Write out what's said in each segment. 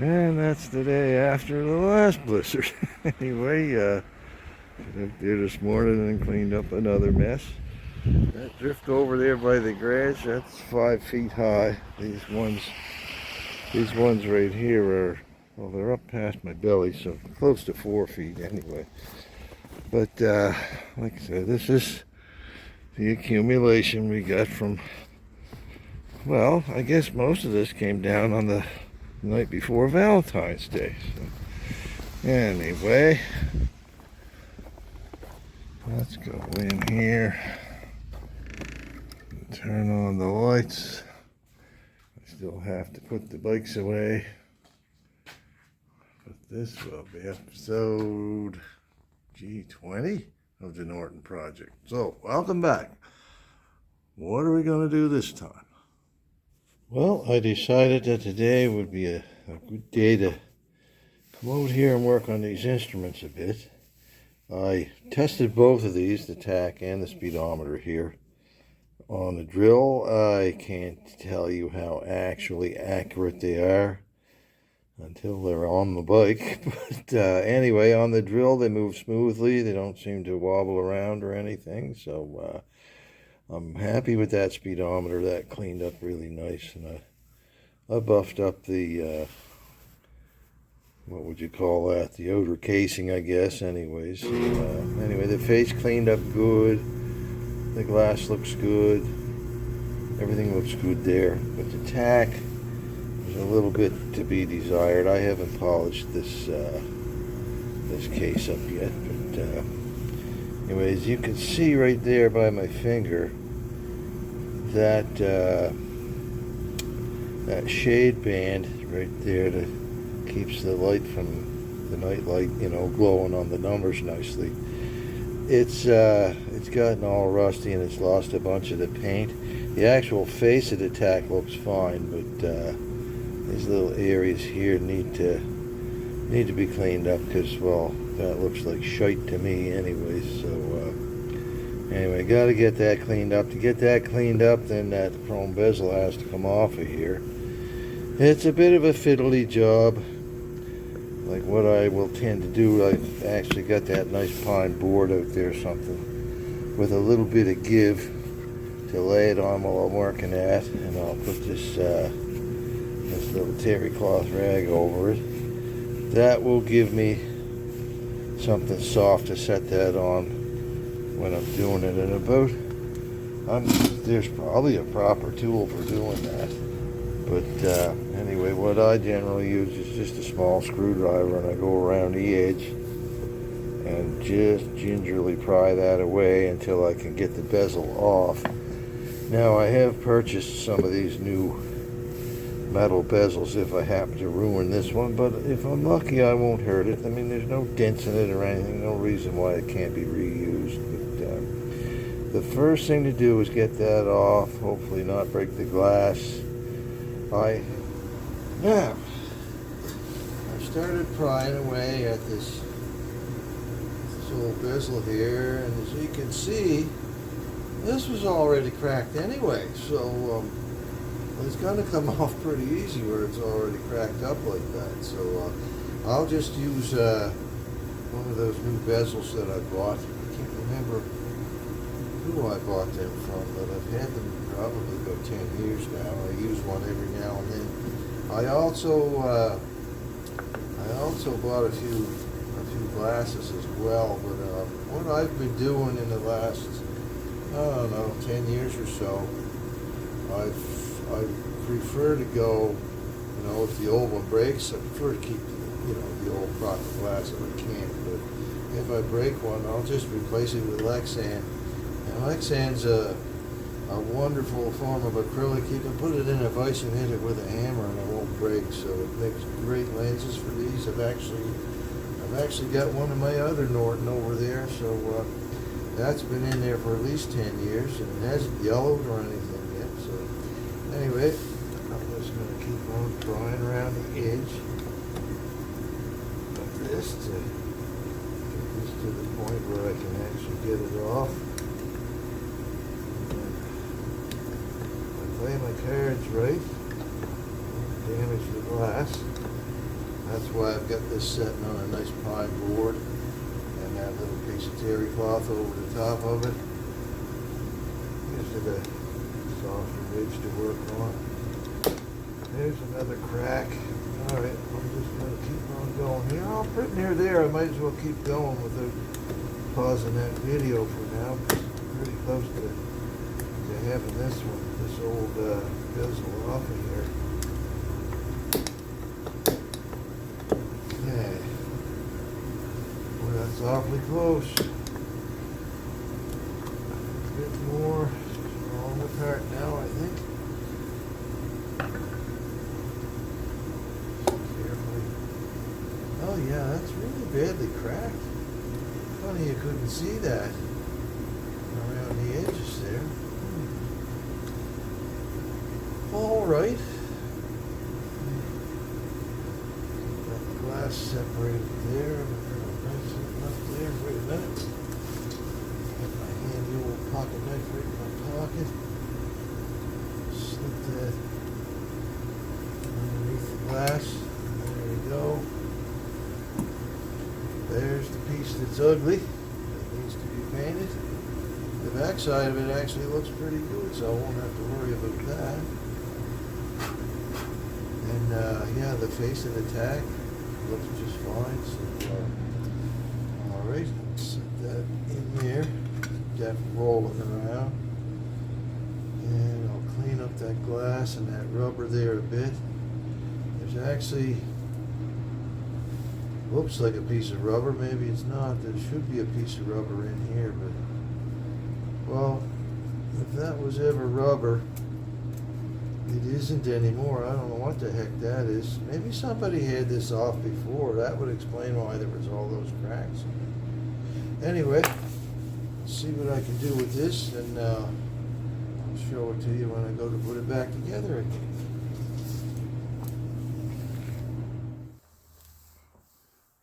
And that's the day after the last blizzard. Anyway, went up there this morning and cleaned up another mess. That drift over there by the garage, that's 5 feet high. These ones right here are, well, they're up past my belly, so close to 4 feet anyway. But like I said, this is the accumulation we got from, well, I guess most of this came down on the night before Valentine's Day. So anyway, let's go in here and turn on the lights. I still have to put the bikes away, but this will be episode G20 of the Norton Project. So welcome back. What are we going to do this time? Well, I decided that today would be a good day to come out here and work on these instruments a bit. I tested both of these, the tach and the speedometer here, on the drill. I can't tell you how actually accurate they are until they're on the bike. But anyway, on the drill they move smoothly. They don't seem to wobble around or anything. So I'm happy with that speedometer. That cleaned up really nice, and I buffed up the what would you call that? The outer casing, I guess. Anyways, anyway, the face cleaned up good. The glass looks good. Everything looks good there. But the tach, there's a little bit to be desired. I haven't polished this this case up yet, but anyways, you can see right there by my finger that that shade band right there that keeps the light from the night light, glowing on the numbers nicely. It's gotten all rusty and it's lost a bunch of the paint. The actual face of the tach looks fine, but these little areas here need to be cleaned up because, well, that looks like shite to me anyways. So anyway, got to get that cleaned up. To get that cleaned up, then that chrome bezel has to come off of here. It's a bit of a fiddly job. Like what I will tend to do, I've actually got that nice pine board out there, something with a little bit of give to lay it on while I'm working at, and I'll put this little terry cloth rag over it. That will give me something soft to set that on when I'm doing it. And there's probably a proper tool for doing that. But anyway, what I generally use is just a small screwdriver, and I go around the edge and just gingerly pry that away until I can get the bezel off. Now, I have purchased some of these new metal bezels if I happen to ruin this one, but if I'm lucky, I won't hurt it. I mean, there's no dents in it or anything, no reason why it can't be reused. But the first thing to do is get that off, hopefully not break the glass. I started prying away at this old bezel here, and as you can see, this was already cracked anyway, so it's going to come off pretty easy where it's already cracked up like that. So I'll just use one of those new bezels that I bought. I can't remember who I bought them from, but I've had them probably about 10 years now. I use one every now and then. I also bought a few glasses as well, but what I've been doing in the last, I don't know, 10 years or so, I prefer to go, if the old one breaks, I prefer to keep the old proper glass if I can, but if I break one, I'll just replace it with Lexan. And Lexan's a wonderful form of acrylic. You can put it in a vise and hit it with a hammer and it won't break, so it makes great lenses for these. I've actually got one of my other Norton over there, so that's been in there for at least 10 years, and it hasn't yellowed or anything yet. So anyway, I'm just going to keep on prying around the edge of this to get this to the point where I can actually get it off. Play my cards right, don't damage the glass. That's why I've got this sitting on a nice pine board and that little piece of terry cloth over the top of it. Gives it a softer ridge to work on. There's another crack. Alright, I'm just going to keep on going here. I'll put near there. I might as well keep going without pausing that video for now, because I'm pretty close to having this old bezel off of here. Okay. Well, that's awfully close. A bit more. It's falling apart now, I think. Carefully. Oh yeah, that's really badly cracked. Funny you couldn't see that around the edges there. All right. Got the glass separated there. Nice enough there. Wait a minute. Got my handy old pocket knife right in my pocket. Slip that underneath the glass. There we go. There's the piece that's ugly. That needs to be painted. The back side of it actually looks pretty good, so I won't have to worry about that. And yeah, the face of the tag looks just fine. So, all right, let's set that in there. Keep that rolling around, and I'll clean up that glass and that rubber there a bit. There's actually looks like a piece of rubber. Maybe it's not. There should be a piece of rubber in here, but well, if that was ever rubber, it isn't anymore. I don't know what the heck that is. Maybe somebody had this off before. That would explain why there was all those cracks. Anyway, let's see what I can do with this, and I'll show it to you when I go to put it back together again.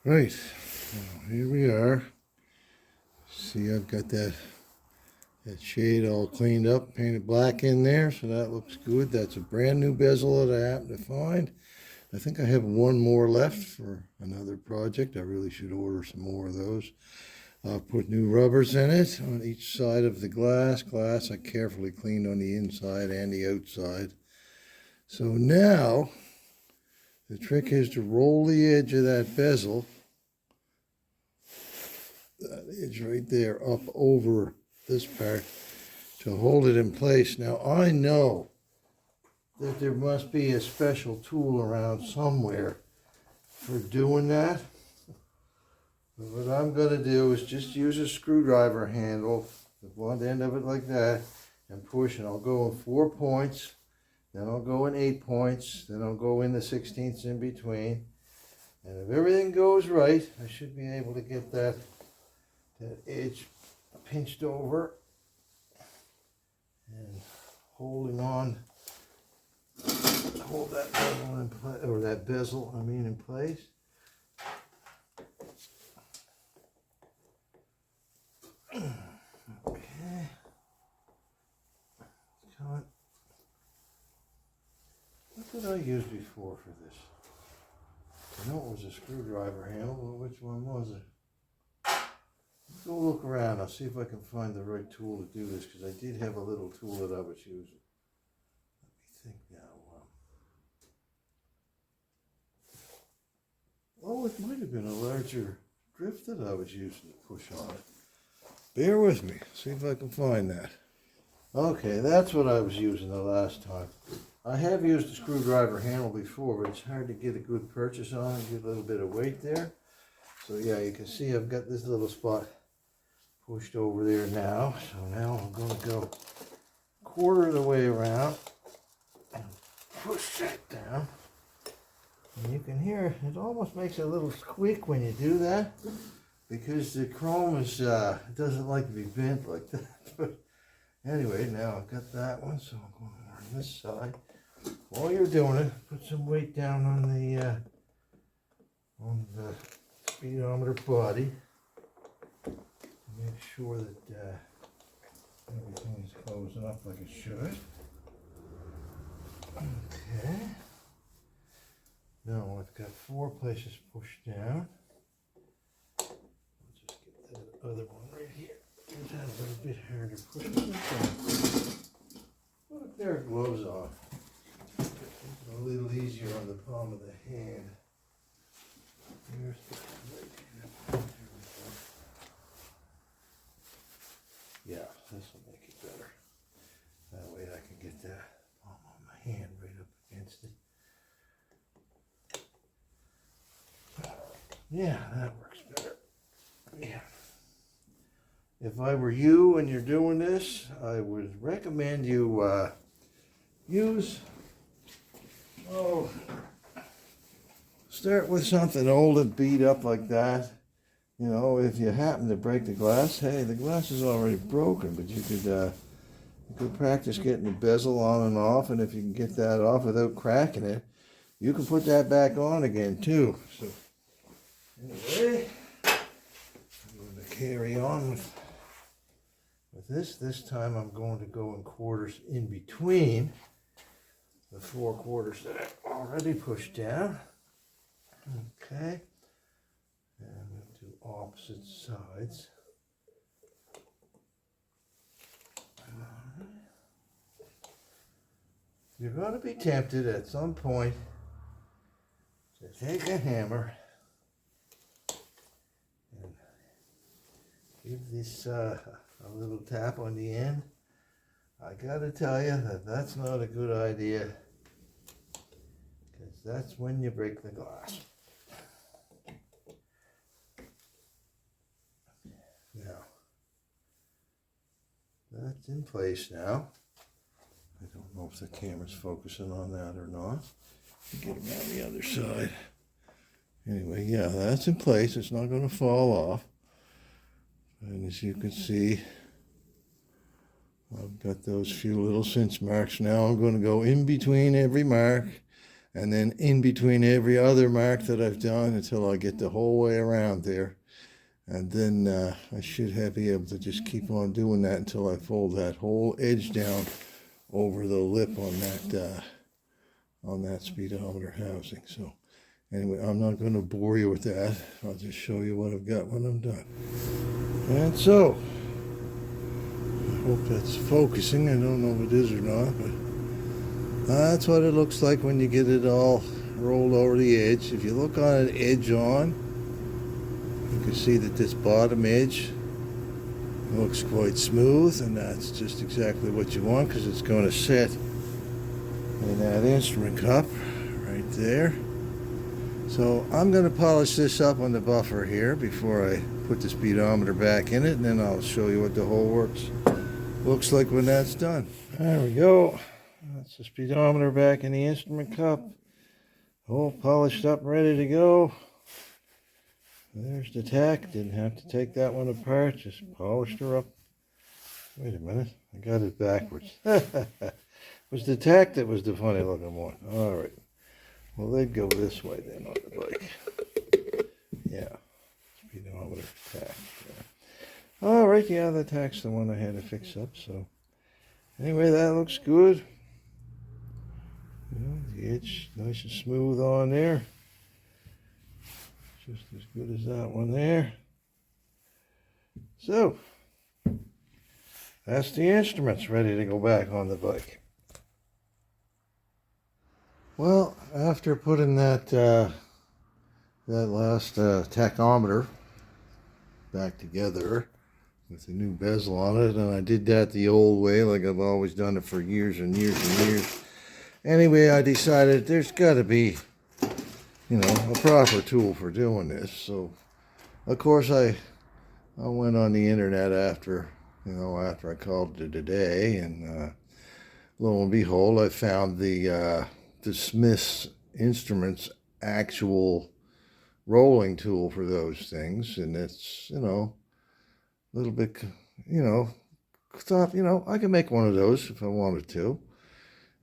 Right, well, here we are. See, I've got that shade all cleaned up, painted black in there, so that looks good. That's a brand new bezel that I happened to find. I think I have one more left for another project. I really should order some more of those. I'll put new rubbers in it on each side of the glass. Glass I carefully cleaned on the inside and the outside. So now, the trick is to roll the edge of that bezel, that edge right there, up over this part to hold it in place. Now I know that there must be a special tool around somewhere for doing that. But what I'm going to do is just use a screwdriver handle, the blunt end of it like that, and push, and I'll go in 4 points, then I'll go in 8 points, then I'll go in the 16ths in between. And if everything goes right, I should be able to get that edge pinched over and holding on, hold that bezel in place, or that bezel, I mean, in place. Okay. Cut. What did I use before for this? I know it was a screwdriver handle, but which one was it? Go look around. I'll see if I can find the right tool to do this, because I did have a little tool that I was using. Let me think now. Oh, it might have been a larger drift that I was using to push on it. Bear with me. See if I can find that. Okay, that's what I was using the last time. I have used a screwdriver handle before, but it's hard to get a good purchase on it, get a little bit of weight there. So yeah, you can see I've got this little spot pushed over there now. So now I'm going to go 1/4 of the way around and push that down. And you can hear it almost makes a little squeak when you do that, because the chrome is it doesn't like to be bent like that. But anyway, now I've got that one, so I'm going on this side. While you're doing it, put some weight down on the speedometer body. Make sure that everything is closing up like it should. Okay. Now I've got 4 places pushed down. I'll just get that other one right here. Get that a little bit harder to push. Put a pair of gloves on. A little easier on the palm of the hand. Here's the right hand. There we go. Yeah, this will make it better. That way I can get that palm on my hand right up against it. Yeah, that works better. Yeah. If I were you and you're doing this, I would recommend you use, start with something old and beat up like that. You know, if you happen to break the glass, hey, the glass is already broken, but you could practice getting the bezel on and off, and if you can get that off without cracking it, you can put that back on again too. So anyway, I'm going to carry on with this. This time I'm going to go in quarters in between the 4 quarters that I've already pushed down. Okay. And I'm going to do opposite sides. You're going to be tempted at some point to take a hammer and give this a little tap on the end. I got to tell you that that's not a good idea, because that's when you break the glass. Now, that's in place now. I don't know if the camera's focusing on that or not. Get around the other side. Anyway, yeah, that's in place. It's not going to fall off. And as you can see, I've got those few little cinch marks. Now I'm going to go in between every mark and then in between every other mark that I've done until I get the whole way around there. And then I should be able to just keep on doing that until I fold that whole edge down over the lip on that speedometer housing. So anyway, I'm not going to bore you with that. I'll just show you what I've got when I'm done. And so, I hope that's focusing. I don't know if it is or not, but that's what it looks like when you get it all rolled over the edge. If you look on it edge on, you can see that this bottom edge looks quite smooth, and that's just exactly what you want, because it's going to sit in that instrument cup right there. So I'm going to polish this up on the buffer here before I put the speedometer back in it, and then I'll show you what the whole works looks like when that's done. There we go. That's the speedometer back in the instrument cup, all polished up, ready to go. There's the tack. Didn't have to take that one apart, just polished her up. Wait a minute, I got it backwards. It was the tack that was the funny looking one. All right, well, they'd go this way then on the bike. Yeah, speedometer tack. Yeah. All right, yeah, the tack's the one I had to fix up. So anyway, that looks good. You know, the edge nice and smooth on there. Just as good as that one there. So, that's the instruments ready to go back on the bike. Well, after putting that last tachometer back together with the new bezel on it, and I did that the old way, like I've always done it for years and years and years. Anyway, I decided there's got to be, you know, a proper tool for doing this. So, of course, I went on the internet after I called it a day, and lo and behold, I found the Smith's Instruments actual rolling tool for those things, and it's, you know, a little bit, you know, thought, you know, I could make one of those if I wanted to.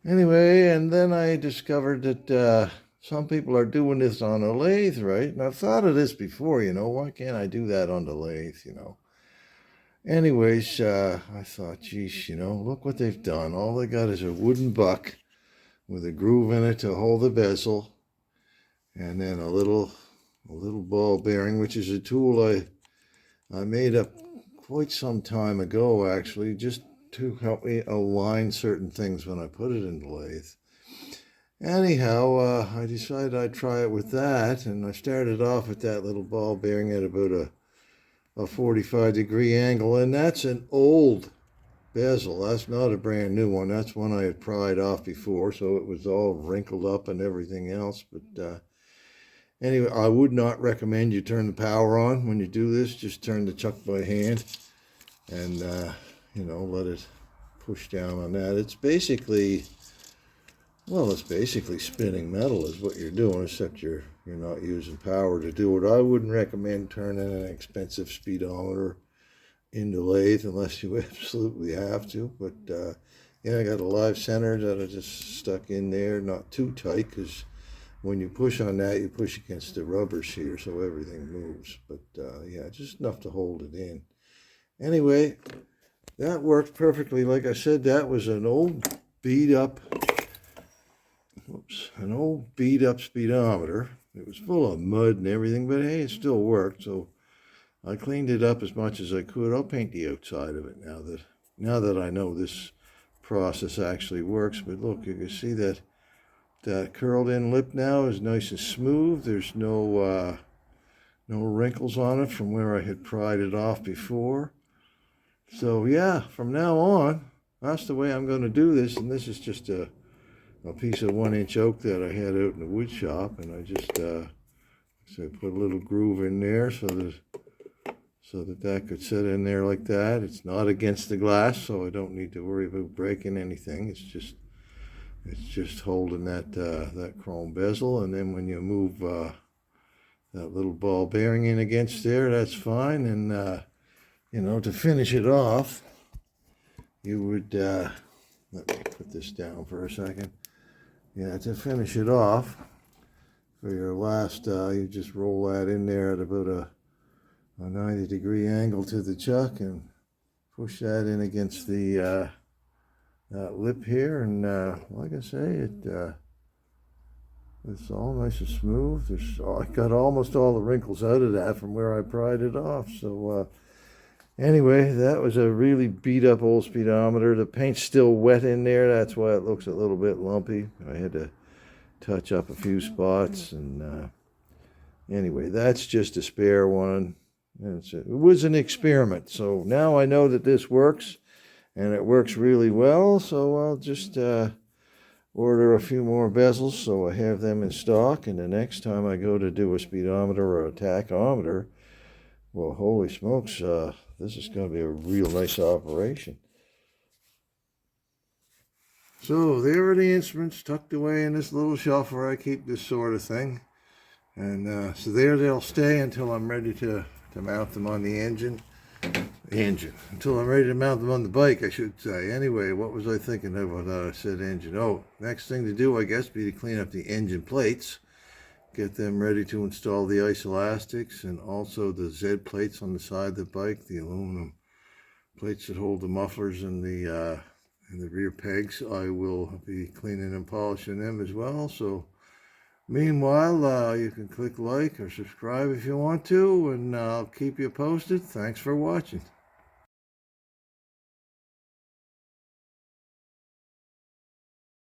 Anyway, and then I discovered that some people are doing this on a lathe, right? And I've thought of this before, you know, why can't I do that on the lathe, you know? Anyways, I thought, geez, you know, look what they've done. All they got is a wooden buck with a groove in it to hold the bezel. and then a little ball bearing, which is a tool I made up quite some time ago, actually, just to help me align certain things when I put it in the lathe. Anyhow, I decided I'd try it with that, and I started off with that little ball bearing at about a 45-degree angle, and that's an old bezel. That's not a brand new one. That's one I had pried off before, so it was all wrinkled up and everything else. But anyway, I would not recommend you turn the power on when you do this. Just turn the chuck by hand and, let it push down on that. It's basically spinning metal is what you're doing, except you're not using power to do it. I wouldn't recommend turning an expensive speedometer in the lathe unless you absolutely have to. But I got a live center that I just stuck in there, not too tight, because when you push on that, you push against the rubbers here, so everything moves. But just enough to hold it in. Anyway, that worked perfectly. Like I said, that was an old beat up speedometer. It was full of mud and everything, but hey, it still worked. So I cleaned it up as much as I could. I'll paint the outside of it now that I know this process actually works. But look, you can see that curled in lip now is nice and smooth. There's no wrinkles on it from where I had pried it off before. So yeah, from now on, that's the way I'm going to do this. And this is just a piece of 1-inch oak that I had out in the wood shop, and I just put a little groove in there so that could sit in there like that. It's not against the glass, so I don't need to worry about breaking anything. It's just holding that chrome bezel, and then when you move that little ball bearing in against there, that's fine. And to finish it off, you would let me put this down for a second. Yeah, to finish it off for your last, you just roll that in there at about a 90-degree angle to the chuck and push that in against the that lip here, and like I say, it's all nice and smooth. I got almost all the wrinkles out of that from where I pried it off. So anyway, that was a really beat up old speedometer. The paint's still wet in there. That's why it looks a little bit lumpy. I had to touch up a few spots. And anyway, that's just a spare one. It was an experiment. So now I know that this works, and it works really well. So I'll just order a few more bezels so I have them in stock. And the next time I go to do a speedometer or a tachometer, well, holy smokes, this is going to be a real nice operation. So there are the instruments tucked away in this little shelf where I keep this sort of thing. And so there they'll stay until I'm ready to mount them on the engine. Until I'm ready to mount them on the bike, I should say. Anyway, what was I thinking of when I said engine? Oh, next thing to do, I guess, be to clean up the engine plates. Get them ready to install the iso-elastics and also the Z plates on the side of the bike, the aluminum plates that hold the mufflers and the rear pegs. I will be cleaning and polishing them as well. So meanwhile, you can click like or subscribe if you want to, and I'll keep you posted. Thanks for watching.